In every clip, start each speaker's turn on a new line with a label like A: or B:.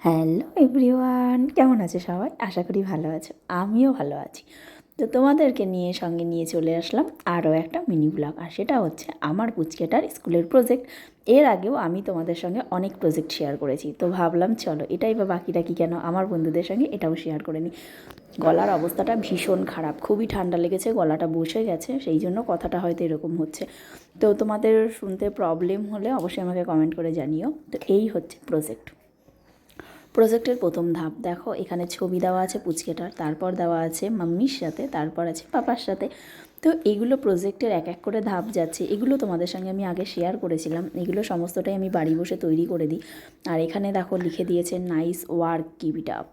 A: Hello everyone, কেমন আছে সবাই? আশা করি ভালো আছো। আমিও ভালো আছি। তো তোমাদেরকে সঙ্গে নিয়ে চলে আসলাম আরও একটা মিনি ব্লগ। আর সেটা হচ্ছে আমার পুচকেটার স্কুলের প্রজেক্ট। এর আগেও আমি তোমাদের সঙ্গে অনেক প্রজেক্ট শেয়ার করেছি, তো ভাবলাম চলো এটাই বা বাকি রাখি কেন, আমার বন্ধুদের সঙ্গে এটাও শেয়ার করে নিই। গলার অবস্থাটা ভীষণ খারাপ, খুবই ঠান্ডা লেগেছে, গলাটা বসে গেছে, সেই জন্য কথাটা হয়তো এরকম হচ্ছে। তো তোমাদের শুনতে প্রবলেম হলে অবশ্যই আমাকে কমেন্ট করে জানিও। তো এই হচ্ছে প্রজেক্টের প্রথম ধাপ। দেখো এখানে ছবি দেওয়া আছে পুচকেটার, তারপর দেওয়া আছে মাম্মির সাথে, তারপর আছে পাপার সাথে। তো এগুলো প্রজেক্টের এক এক করে ধাপ যাচ্ছে। এগুলো তোমাদের সঙ্গে আমি আগে শেয়ার করেছিলাম, এগুলো সমস্তটাই আমি বাড়ি বসে তৈরি করে দিই। আর এখানে দেখো লিখে দিয়েছে nice work, keep it up.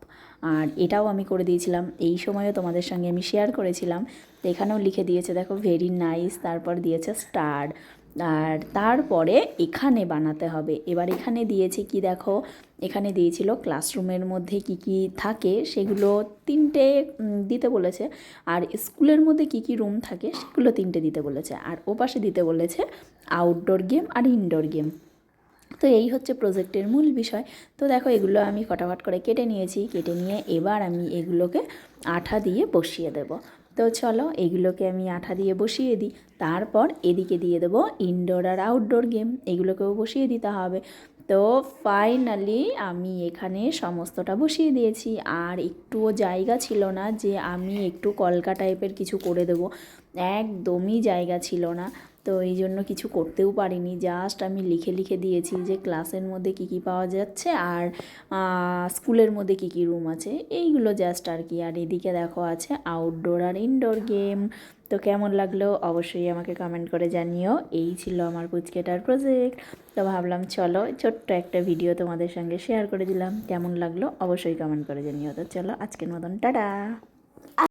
A: আর এটাও আমি করে দিয়েছিলাম, এই সময়ও তোমাদের সঙ্গে আমি শেয়ার করেছিলাম। তো এখানেও লিখে দিয়েছে দেখো ভেরি নাইস, তারপর দিয়েছে স্টার। আর তারপরে এখানে বানাতে হবে। এবার এখানে দিয়েছে কি দেখো, এখানে দিয়েছিল ক্লাসরুমের মধ্যে কি কি থাকে সেগুলো তিনটে দিতে বলেছে। আর স্কুলের মধ্যে কি কি রুম থাকে সেগুলো তিনটে দিতে বলেছে। আর ওপাশে দিতে বলেছে আউটডোর গেম আর ইনডোর গেম। তো এই হচ্ছে প্রজেক্টের মূল বিষয়। তো দেখো এগুলো আমি ফটাফট করে কেটে নিয়েছি, কেটে নিয়ে এবার আমি এগুলোকে আঠা দিয়ে বসিয়ে দেব। তো চলো এগুলোকে আমি আঠা দিয়ে বসিয়ে দিই। তারপর এদিকে দিয়ে দেবো ইনডোর আর আউটডোর গেম, এগুলোকেও বসিয়ে দিতে হবে। তো ফাইনালি আমি এখানে সমস্তটা বসিয়ে দিয়েছি। আর একটুও জায়গা ছিল না যে আমি একটু কলকা টাইপের কিছু করে দেবো, একদমই জায়গা ছিল না। তো এই জন্য কিছু করতেও পারিনি, জাস্ট আমি লিখে লিখে দিয়েছি যে ক্লাসের মধ্যে কী কী পাওয়া যাচ্ছে আর স্কুলের মধ্যে কী কী রুম আছে, এইগুলো জাস্ট আর কি। আর এদিকে দেখো আছে আউটডোর আর ইনডোর গেম। তো কেমন লাগলো অবশ্যই আমাকে কমেন্ট করে জানিও। এই ছিল আমার পুচকেটার প্রজেক্ট। তো ভাবলাম চলো ছোট্ট একটা ভিডিও তোমাদের সঙ্গে শেয়ার করে দিলাম, কেমন লাগলো অবশ্যই কমেন্ট করে জানিও। তো চলো আজকের মতন টাটা।